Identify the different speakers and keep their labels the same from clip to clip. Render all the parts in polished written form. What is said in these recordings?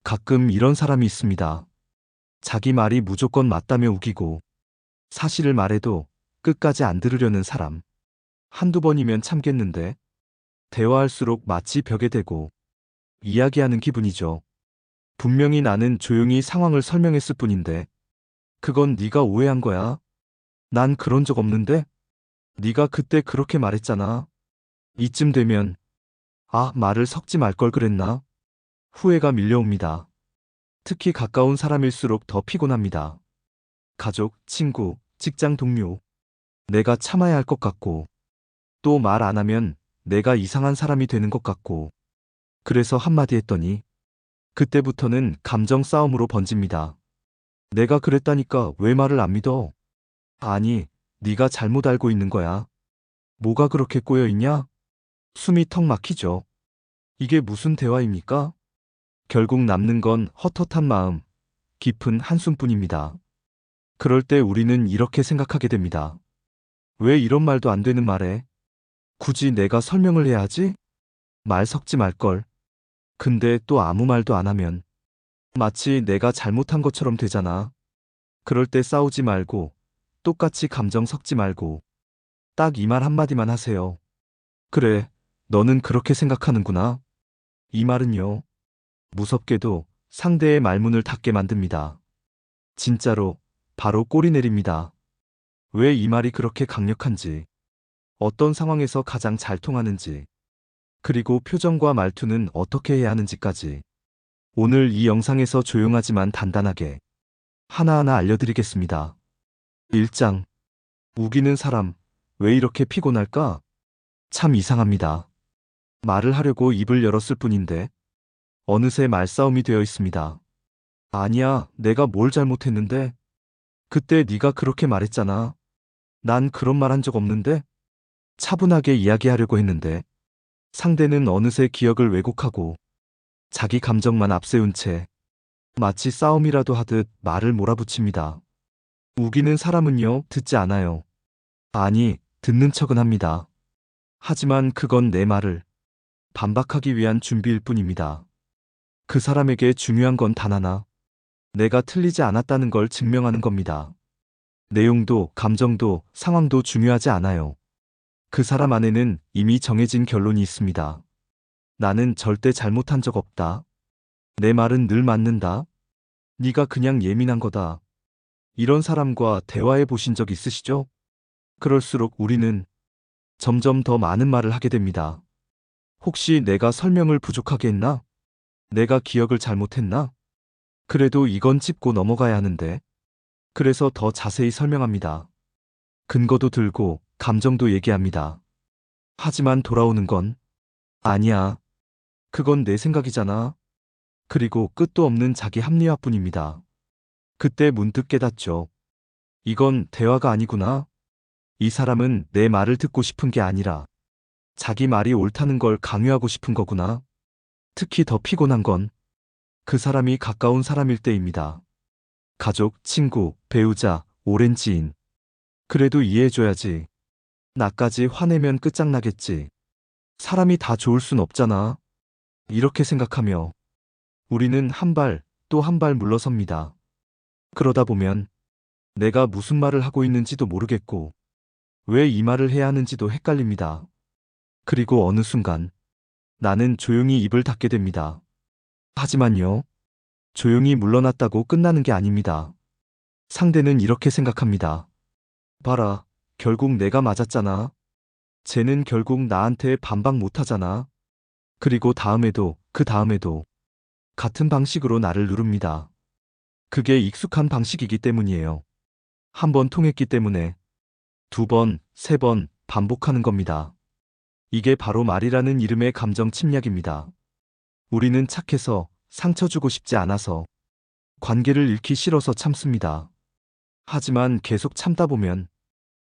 Speaker 1: 가끔 이런 사람이 있습니다. 자기 말이 무조건 맞다며 우기고 사실을 말해도 끝까지 안 들으려는 사람. 한두 번이면 참겠는데 대화할수록 마치 벽에 대고 이야기하는 기분이죠. 분명히 나는 조용히 상황을 설명했을 뿐인데 그건 네가 오해한 거야. 난 그런 적 없는데 네가 그때 그렇게 말했잖아. 이쯤 되면 아, 말을 섞지 말 걸 그랬나? 후회가 밀려옵니다. 특히 가까운 사람일수록 더 피곤합니다. 가족, 친구, 직장 동료. 내가 참아야 할 것 같고 또 말 안 하면 내가 이상한 사람이 되는 것 같고 그래서 한마디 했더니 그때부터는 감정 싸움으로 번집니다. 내가 그랬다니까 왜 말을 안 믿어? 아니, 네가 잘못 알고 있는 거야. 뭐가 그렇게 꼬여 있냐? 숨이 턱 막히죠. 이게 무슨 대화입니까? 결국 남는 건 헛헛한 마음, 깊은 한숨뿐입니다. 그럴 때 우리는 이렇게 생각하게 됩니다. 왜 이런 말도 안 되는 말에 굳이 내가 설명을 해야 하지? 말 섞지 말걸. 근데 또 아무 말도 안 하면 마치 내가 잘못한 것처럼 되잖아. 그럴 때 싸우지 말고 똑같이 감정 섞지 말고 딱 이 말 한마디만 하세요. 그래, 너는 그렇게 생각하는구나. 이 말은요, 무섭게도 상대의 말문을 닫게 만듭니다. 진짜로 바로 꼬리 내립니다. 왜 이 말이 그렇게 강력한지, 어떤 상황에서 가장 잘 통하는지, 그리고 표정과 말투는 어떻게 해야 하는지까지 오늘 이 영상에서 조용하지만 단단하게 하나하나 알려드리겠습니다. 1장. 우기는 사람, 왜 이렇게 피곤할까? 참 이상합니다. 말을 하려고 입을 열었을 뿐인데 어느새 말싸움이 되어 있습니다. 아니야, 내가 뭘 잘못했는데? 그때 네가 그렇게 말했잖아. 난 그런 말 한 적 없는데? 차분하게 이야기하려고 했는데 상대는 어느새 기억을 왜곡하고 자기 감정만 앞세운 채 마치 싸움이라도 하듯 말을 몰아붙입니다. 우기는 사람은요, 듣지 않아요. 아니, 듣는 척은 합니다. 하지만 그건 내 말을 반박하기 위한 준비일 뿐입니다. 그 사람에게 중요한 건 단 하나. 내가 틀리지 않았다는 걸 증명하는 겁니다. 내용도, 감정도, 상황도 중요하지 않아요. 그 사람 안에는 이미 정해진 결론이 있습니다. 나는 절대 잘못한 적 없다. 내 말은 늘 맞는다. 네가 그냥 예민한 거다. 이런 사람과 대화해 보신 적 있으시죠? 그럴수록 우리는 점점 더 많은 말을 하게 됩니다. 혹시 내가 설명을 부족하게 했나? 내가 기억을 잘못했나? 그래도 이건 짚고 넘어가야 하는데. 그래서 더 자세히 설명합니다. 근거도 들고 감정도 얘기합니다. 하지만 돌아오는 건 아니야. 그건 내 생각이잖아. 그리고 끝도 없는 자기 합리화뿐입니다. 그때 문득 깨닫죠. 이건 대화가 아니구나. 이 사람은 내 말을 듣고 싶은 게 아니라 자기 말이 옳다는 걸 강요하고 싶은 거구나. 특히 더 피곤한 건 그 사람이 가까운 사람일 때입니다. 가족, 친구, 배우자, 오랜 지인. 그래도 이해해줘야지. 나까지 화내면 끝장나겠지. 사람이 다 좋을 순 없잖아. 이렇게 생각하며 우리는 한 발, 또 한 발 물러섭니다. 그러다 보면 내가 무슨 말을 하고 있는지도 모르겠고 왜 이 말을 해야 하는지도 헷갈립니다. 그리고 어느 순간 나는 조용히 입을 닫게 됩니다. 하지만요, 조용히 물러났다고 끝나는 게 아닙니다. 상대는 이렇게 생각합니다. 봐라, 결국 내가 맞았잖아. 쟤는 결국 나한테 반박 못하잖아. 그리고 다음에도, 그 다음에도 같은 방식으로 나를 누릅니다. 그게 익숙한 방식이기 때문이에요. 한 번 통했기 때문에 두 번, 세 번 반복하는 겁니다. 이게 바로 말이라는 이름의 감정 침략입니다. 우리는 착해서 상처 주고 싶지 않아서 관계를 잃기 싫어서 참습니다. 하지만 계속 참다 보면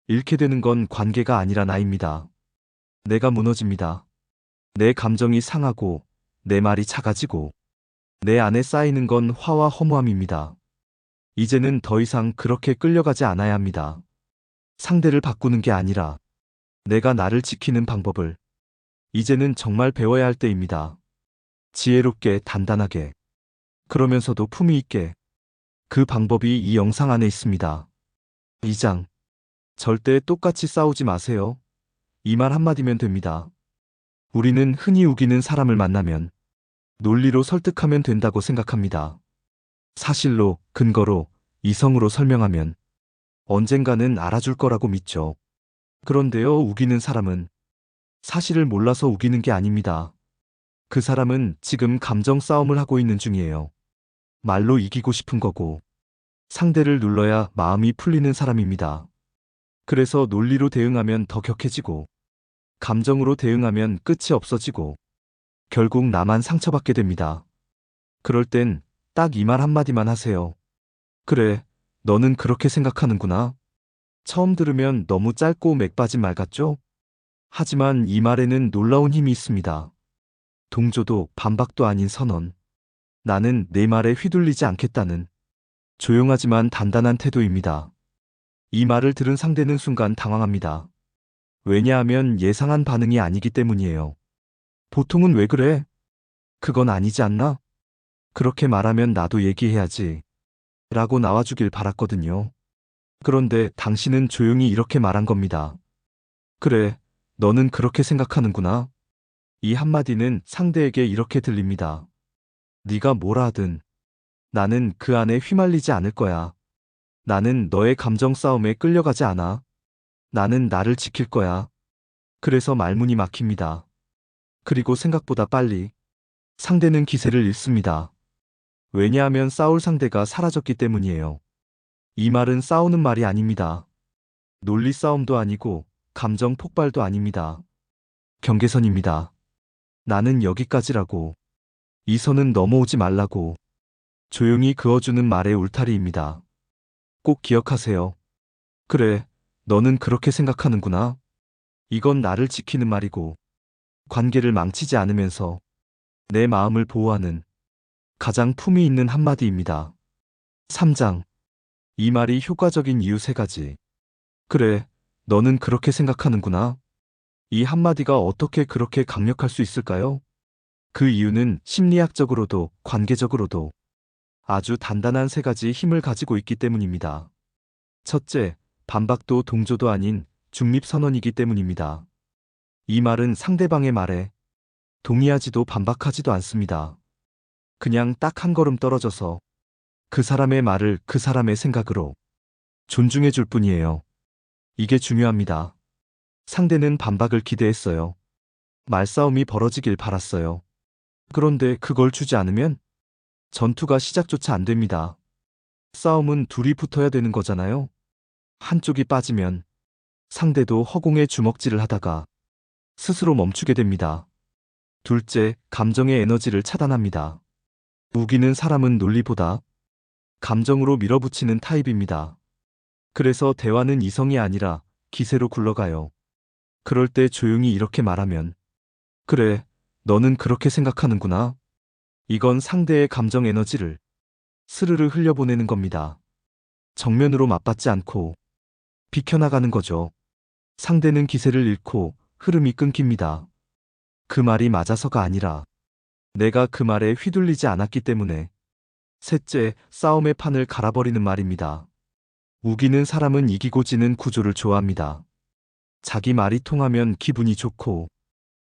Speaker 1: 잃게 되는 건 관계가 아니라 나입니다. 내가 무너집니다. 내 감정이 상하고 내 말이 작아지고 내 안에 쌓이는 건 화와 허무함입니다. 이제는 더 이상 그렇게 끌려가지 않아야 합니다. 상대를 바꾸는 게 아니라 내가 나를 지키는 방법을 이제는 정말 배워야 할 때입니다. 지혜롭게 단단하게 그러면서도 품위 있게. 그 방법이 이 영상 안에 있습니다. 2장. 절대 똑같이 싸우지 마세요. 이 말 한마디면 됩니다. 우리는 흔히 우기는 사람을 만나면 논리로 설득하면 된다고 생각합니다. 사실로, 근거로, 이성으로 설명하면 언젠가는 알아줄 거라고 믿죠. 그런데요, 우기는 사람은 사실을 몰라서 우기는 게 아닙니다. 그 사람은 지금 감정 싸움을 하고 있는 중이에요. 말로 이기고 싶은 거고, 상대를 눌러야 마음이 풀리는 사람입니다. 그래서 논리로 대응하면 더 격해지고, 감정으로 대응하면 끝이 없어지고, 결국 나만 상처받게 됩니다. 그럴 땐 딱 이 말 한마디만 하세요. 그래, 너는 그렇게 생각하는구나. 처음 들으면 너무 짧고 맥 빠진 말 같죠? 하지만 이 말에는 놀라운 힘이 있습니다. 동조도 반박도 아닌 선언. 나는 내 말에 휘둘리지 않겠다는 조용하지만 단단한 태도입니다. 이 말을 들은 상대는 순간 당황합니다. 왜냐하면 예상한 반응이 아니기 때문이에요. 보통은 왜 그래? 그건 아니지 않나? 그렇게 말하면 나도 얘기해야지. 라고 나와주길 바랐거든요. 그런데 당신은 조용히 이렇게 말한 겁니다. 그래, 너는 그렇게 생각하는구나. 이 한마디는 상대에게 이렇게 들립니다. 네가 뭐라 하든 나는 그 안에 휘말리지 않을 거야. 나는 너의 감정 싸움에 끌려가지 않아. 나는 나를 지킬 거야. 그래서 말문이 막힙니다. 그리고 생각보다 빨리 상대는 기세를 잃습니다. 왜냐하면 싸울 상대가 사라졌기 때문이에요. 이 말은 싸우는 말이 아닙니다. 논리 싸움도 아니고 감정 폭발도 아닙니다. 경계선입니다. 나는 여기까지라고. 이 선은 넘어오지 말라고. 조용히 그어주는 말의 울타리입니다. 꼭 기억하세요. 그래, 너는 그렇게 생각하는구나. 이건 나를 지키는 말이고, 관계를 망치지 않으면서 내 마음을 보호하는 가장 품위 있는 한마디입니다. 3장. 이 말이 효과적인 이유 3가지. 그래, 너는 그렇게 생각하는구나. 이 한마디가 어떻게 그렇게 강력할 수 있을까요? 그 이유는 심리학적으로도 관계적으로도 아주 단단한 3가지 힘을 가지고 있기 때문입니다. 첫째, 반박도 동조도 아닌 중립선언이기 때문입니다. 이 말은 상대방의 말에 동의하지도 반박하지도 않습니다. 그냥 딱 한 걸음 떨어져서 그 사람의 말을 그 사람의 생각으로 존중해 줄 뿐이에요. 이게 중요합니다. 상대는 반박을 기대했어요. 말싸움이 벌어지길 바랐어요. 그런데 그걸 주지 않으면 전투가 시작조차 안 됩니다. 싸움은 둘이 붙어야 되는 거잖아요. 한쪽이 빠지면 상대도 허공에 주먹질을 하다가 스스로 멈추게 됩니다. 둘째, 감정의 에너지를 차단합니다. 우기는 사람은 논리보다 감정으로 밀어붙이는 타입입니다. 그래서 대화는 이성이 아니라 기세로 굴러가요. 그럴 때 조용히 이렇게 말하면, 그래, 너는 그렇게 생각하는구나. 이건 상대의 감정 에너지를 스르르 흘려보내는 겁니다. 정면으로 맞받지 않고 비켜나가는 거죠. 상대는 기세를 잃고 흐름이 끊깁니다. 그 말이 맞아서가 아니라 내가 그 말에 휘둘리지 않았기 때문에. 셋째, 싸움의 판을 갈아버리는 말입니다. 우기는 사람은 이기고 지는 구조를 좋아합니다. 자기 말이 통하면 기분이 좋고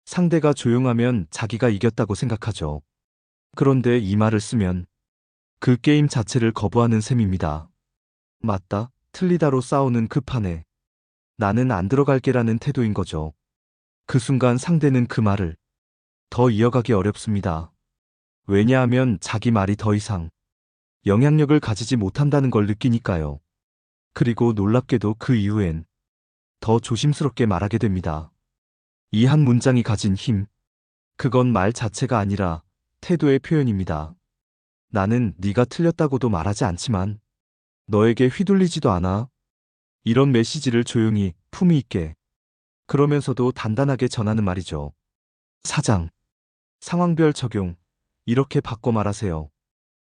Speaker 1: 상대가 조용하면 자기가 이겼다고 생각하죠. 그런데 이 말을 쓰면 그 게임 자체를 거부하는 셈입니다. 맞다, 틀리다로 싸우는 그 판에 나는 안 들어갈게라는 태도인 거죠. 그 순간 상대는 그 말을 더 이어가기 어렵습니다. 왜냐하면 자기 말이 더 이상 영향력을 가지지 못한다는 걸 느끼니까요. 그리고 놀랍게도 그 이후엔 더 조심스럽게 말하게 됩니다. 이 한 문장이 가진 힘, 그건 말 자체가 아니라 태도의 표현입니다. 나는 네가 틀렸다고도 말하지 않지만 너에게 휘둘리지도 않아. 이런 메시지를 조용히 품위 있게 그러면서도 단단하게 전하는 말이죠. 4장. 상황별 적용. 이렇게 바꿔 말하세요.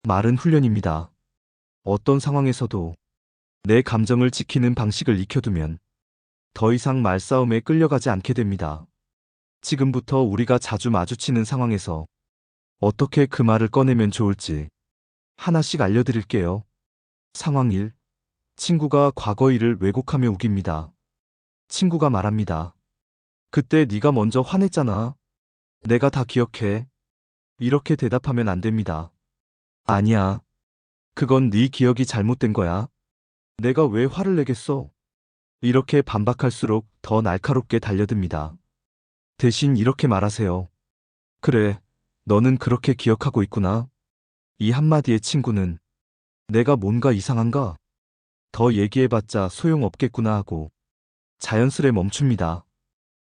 Speaker 1: 말은 훈련입니다. 어떤 상황에서도 내 감정을 지키는 방식을 익혀두면 더 이상 말싸움에 끌려가지 않게 됩니다. 지금부터 우리가 자주 마주치는 상황에서 어떻게 그 말을 꺼내면 좋을지 하나씩 알려드릴게요. 상황 1. 친구가 과거 일을 왜곡하며 우깁니다. 친구가 말합니다. 그때 네가 먼저 화냈잖아. 내가 다 기억해. 이렇게 대답하면 안 됩니다. 아니야. 그건 네 기억이 잘못된 거야. 내가 왜 화를 내겠어? 이렇게 반박할수록 더 날카롭게 달려듭니다. 대신 이렇게 말하세요. 그래, 너는 그렇게 기억하고 있구나. 이 한마디에 친구는 내가 뭔가 이상한가? 더 얘기해봤자 소용없겠구나 하고 자연스레 멈춥니다.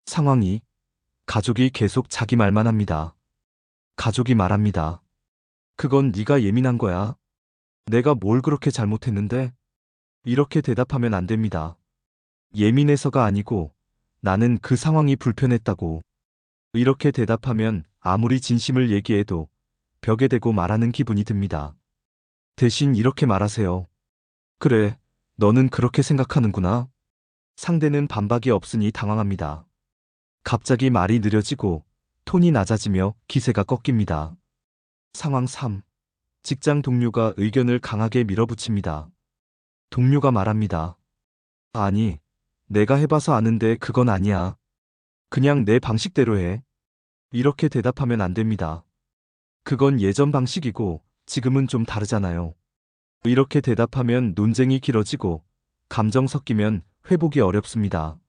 Speaker 1: 상황 2. 가족이 계속 자기 말만 합니다. 가족이 말합니다. 그건 네가 예민한 거야. 내가 뭘 그렇게 잘못했는데? 이렇게 대답하면 안 됩니다. 예민해서가 아니고 나는 그 상황이 불편했다고. 이렇게 대답하면 아무리 진심을 얘기해도 벽에 대고 말하는 기분이 듭니다. 대신 이렇게 말하세요. 그래, 너는 그렇게 생각하는구나. 상대는 반박이 없으니 당황합니다. 갑자기 말이 느려지고 톤이 낮아지며 기세가 꺾입니다. 상황 3. 직장 동료가 의견을 강하게 밀어붙입니다. 동료가 말합니다. 아니, 내가 해봐서 아는데 그건 아니야. 그냥 내 방식대로 해. 이렇게 대답하면 안 됩니다. 그건 예전 방식이고 지금은 좀 다르잖아요. 이렇게 대답하면 논쟁이 길어지고 감정 섞이면 회복이 어렵습니다.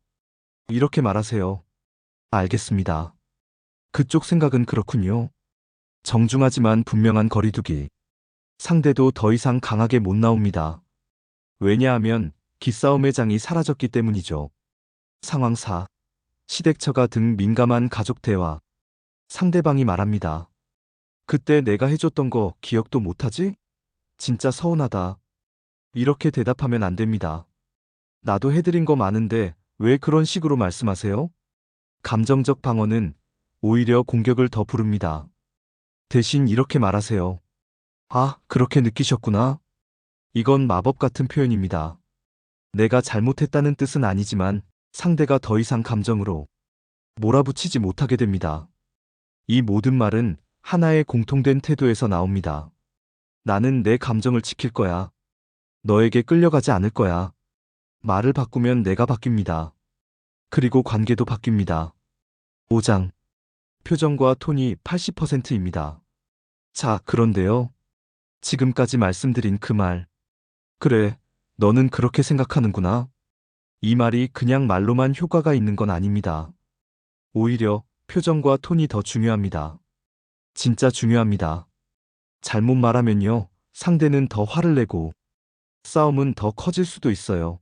Speaker 1: 이렇게 말하세요. 알겠습니다. 그쪽 생각은 그렇군요. 정중하지만 분명한 거리두기. 상대도 더 이상 강하게 못 나옵니다. 왜냐하면 기싸움의 장이 사라졌기 때문이죠. 상황 4. 시댁처가 등 민감한 가족 대화. 상대방이 말합니다. 그때 내가 해줬던 거 기억도 못하지? 진짜 서운하다. 이렇게 대답하면 안 됩니다. 나도 해드린 거 많은데 왜 그런 식으로 말씀하세요? 감정적 방어는 오히려 공격을 더 부릅니다. 대신 이렇게 말하세요. 아, 그렇게 느끼셨구나. 이건 마법 같은 표현입니다. 내가 잘못했다는 뜻은 아니지만 상대가 더 이상 감정으로 몰아붙이지 못하게 됩니다. 이 모든 말은 하나의 공통된 태도에서 나옵니다. 나는 내 감정을 지킬 거야. 너에게 끌려가지 않을 거야. 말을 바꾸면 내가 바뀝니다. 그리고 관계도 바뀝니다. 5장. 표정과 톤이 80%입니다. 자, 그런데요. 지금까지 말씀드린 그 말. 그래, 너는 그렇게 생각하는구나. 이 말이 그냥 말로만 효과가 있는 건 아닙니다. 오히려 표정과 톤이 더 중요합니다. 진짜 중요합니다. 잘못 말하면요, 상대는 더 화를 내고 싸움은 더 커질 수도 있어요.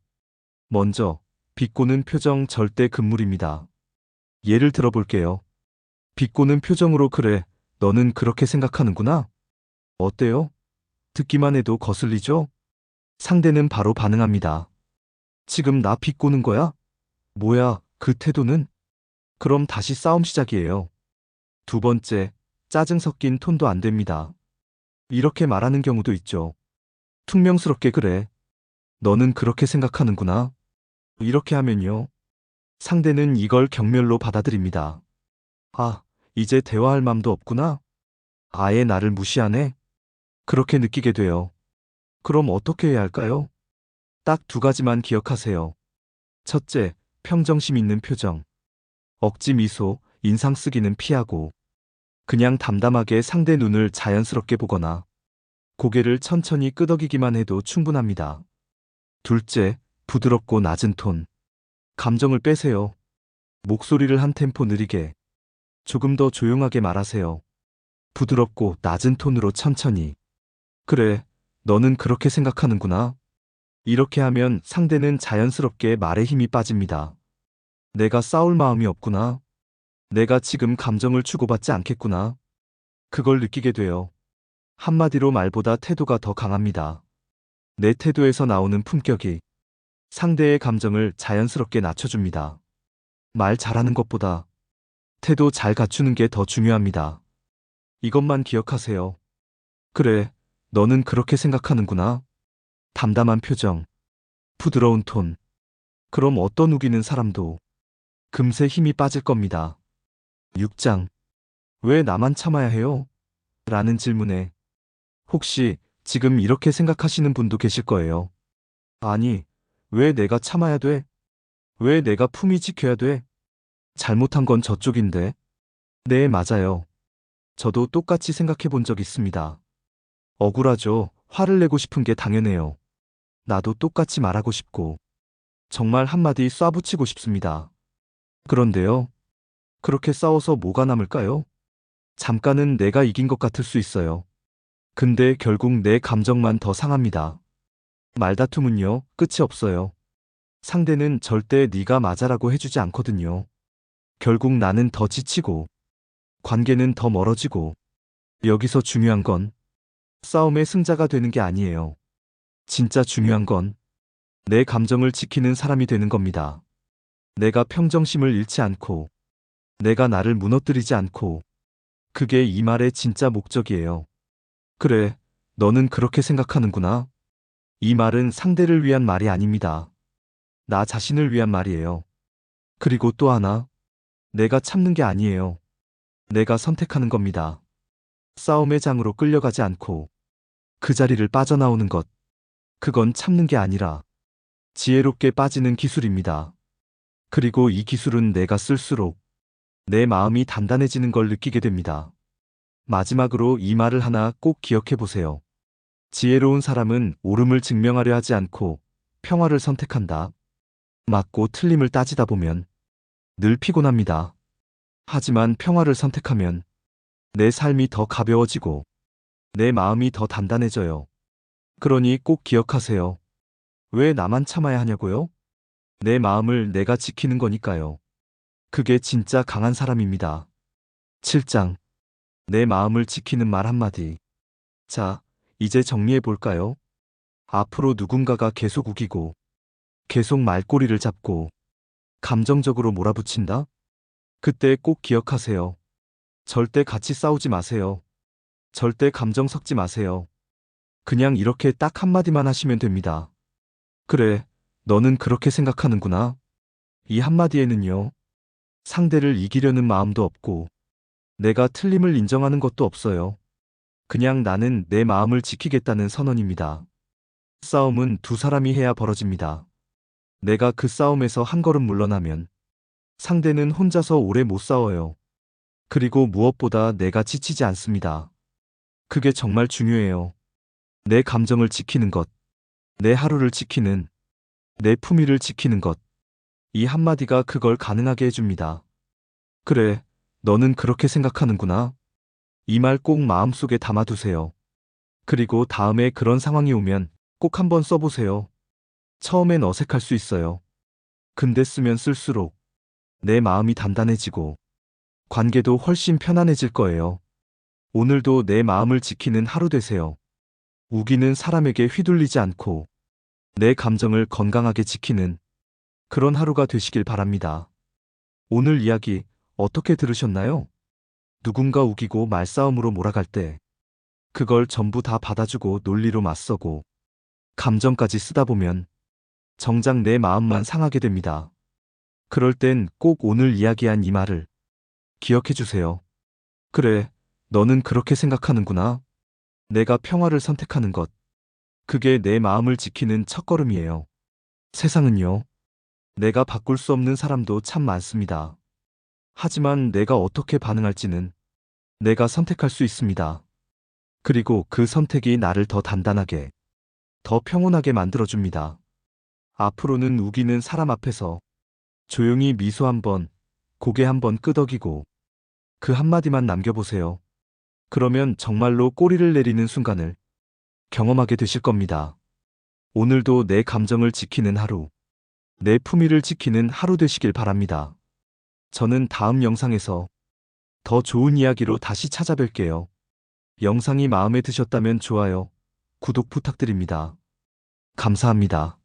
Speaker 1: 먼저, 비꼬는 표정 절대 금물입니다. 예를 들어볼게요. 비꼬는 표정으로 그래, 너는 그렇게 생각하는구나. 어때요? 듣기만 해도 거슬리죠? 상대는 바로 반응합니다. 지금 나 비꼬는 거야? 뭐야, 그 태도는? 그럼 다시 싸움 시작이에요. 두 번째, 짜증 섞인 톤도 안 됩니다. 이렇게 말하는 경우도 있죠. 퉁명스럽게 그래. 너는 그렇게 생각하는구나. 이렇게 하면요. 상대는 이걸 경멸로 받아들입니다. 아, 이제 대화할 맘도 없구나. 아예 나를 무시하네. 그렇게 느끼게 돼요. 그럼 어떻게 해야 할까요? 딱 두 가지만 기억하세요. 첫째, 평정심 있는 표정. 억지 미소, 인상 쓰기는 피하고 그냥 담담하게 상대 눈을 자연스럽게 보거나 고개를 천천히 끄덕이기만 해도 충분합니다. 둘째, 부드럽고 낮은 톤. 감정을 빼세요. 목소리를 한 템포 느리게, 조금 더 조용하게 말하세요. 부드럽고 낮은 톤으로 천천히. 그래, 너는 그렇게 생각하는구나. 이렇게 하면 상대는 자연스럽게 말에 힘이 빠집니다. 내가 싸울 마음이 없구나. 내가 지금 감정을 주고받지 않겠구나. 그걸 느끼게 돼요. 한마디로 말보다 태도가 더 강합니다. 내 태도에서 나오는 품격이 상대의 감정을 자연스럽게 낮춰줍니다. 말 잘하는 것보다 태도 잘 갖추는 게 더 중요합니다. 이것만 기억하세요. 그래, 너는 그렇게 생각하는구나. 담담한 표정, 부드러운 톤. 그럼 어떤 우기는 사람도 금세 힘이 빠질 겁니다. 6장. 왜 나만 참아야 해요? 라는 질문에 혹시 지금 이렇게 생각하시는 분도 계실 거예요. 아니, 왜 내가 참아야 돼? 왜 내가 품위 지켜야 돼? 잘못한 건 저쪽인데. 네, 맞아요. 저도 똑같이 생각해 본 적 있습니다. 억울하죠. 화를 내고 싶은 게 당연해요. 나도 똑같이 말하고 싶고, 정말 한마디 쏴붙이고 싶습니다. 그런데요, 그렇게 싸워서 뭐가 남을까요? 잠깐은 내가 이긴 것 같을 수 있어요. 근데 결국 내 감정만 더 상합니다. 말다툼은요, 끝이 없어요. 상대는 절대 네가 맞아라고 해주지 않거든요. 결국 나는 더 지치고, 관계는 더 멀어지고, 여기서 중요한 건 싸움의 승자가 되는 게 아니에요. 진짜 중요한 건 내 감정을 지키는 사람이 되는 겁니다. 내가 평정심을 잃지 않고, 내가 나를 무너뜨리지 않고, 그게 이 말의 진짜 목적이에요. 그래, 너는 그렇게 생각하는구나. 이 말은 상대를 위한 말이 아닙니다. 나 자신을 위한 말이에요. 그리고 또 하나, 내가 참는 게 아니에요. 내가 선택하는 겁니다. 싸움의 장으로 끌려가지 않고 그 자리를 빠져나오는 것. 그건 참는 게 아니라 지혜롭게 빠지는 기술입니다. 그리고 이 기술은 내가 쓸수록 내 마음이 단단해지는 걸 느끼게 됩니다. 마지막으로 이 말을 하나 꼭 기억해 보세요. 지혜로운 사람은 옳음을 증명하려 하지 않고 평화를 선택한다. 맞고 틀림을 따지다 보면 늘 피곤합니다. 하지만 평화를 선택하면 내 삶이 더 가벼워지고 내 마음이 더 단단해져요. 그러니 꼭 기억하세요. 왜 나만 참아야 하냐고요? 내 마음을 내가 지키는 거니까요. 그게 진짜 강한 사람입니다. 7장. 내 마음을 지키는 말 한마디. 자, 이제 정리해 볼까요? 앞으로 누군가가 계속 우기고, 계속 말꼬리를 잡고, 감정적으로 몰아붙인다? 그때 꼭 기억하세요. 절대 같이 싸우지 마세요. 절대 감정 섞지 마세요. 그냥 이렇게 딱 한마디만 하시면 됩니다. 그래, 너는 그렇게 생각하는구나. 이 한마디에는요, 상대를 이기려는 마음도 없고, 내가 틀림을 인정하는 것도 없어요. 그냥 나는 내 마음을 지키겠다는 선언입니다. 싸움은 두 사람이 해야 벌어집니다. 내가 그 싸움에서 한 걸음 물러나면 상대는 혼자서 오래 못 싸워요. 그리고 무엇보다 내가 지치지 않습니다. 그게 정말 중요해요. 내 감정을 지키는 것, 내 하루를 지키는, 내 품위를 지키는 것. 이 한마디가 그걸 가능하게 해줍니다. 그래, 너는 그렇게 생각하는구나. 이 말 꼭 마음속에 담아두세요. 그리고 다음에 그런 상황이 오면 꼭 한번 써보세요. 처음엔 어색할 수 있어요. 근데 쓰면 쓸수록 내 마음이 단단해지고 관계도 훨씬 편안해질 거예요. 오늘도 내 마음을 지키는 하루 되세요. 우기는 사람에게 휘둘리지 않고 내 감정을 건강하게 지키는 그런 하루가 되시길 바랍니다. 오늘 이야기 어떻게 들으셨나요? 누군가 우기고 말싸움으로 몰아갈 때 그걸 전부 다 받아주고 논리로 맞서고 감정까지 쓰다 보면 정작 내 마음만 상하게 됩니다. 그럴 땐 꼭 오늘 이야기한 이 말을 기억해 주세요. 그래, 너는 그렇게 생각하는구나. 내가 평화를 선택하는 것. 그게 내 마음을 지키는 첫걸음이에요. 세상은요, 내가 바꿀 수 없는 사람도 참 많습니다. 하지만 내가 어떻게 반응할지는 내가 선택할 수 있습니다. 그리고 그 선택이 나를 더 단단하게, 더 평온하게 만들어줍니다. 앞으로는 우기는 사람 앞에서 조용히 미소 한번, 고개 한번 끄덕이고 그 한마디만 남겨보세요. 그러면 정말로 꼬리를 내리는 순간을 경험하게 되실 겁니다. 오늘도 내 감정을 지키는 하루, 내 품위를 지키는 하루 되시길 바랍니다. 저는 다음 영상에서 더 좋은 이야기로 다시 찾아뵐게요. 영상이 마음에 드셨다면 좋아요, 구독 부탁드립니다. 감사합니다.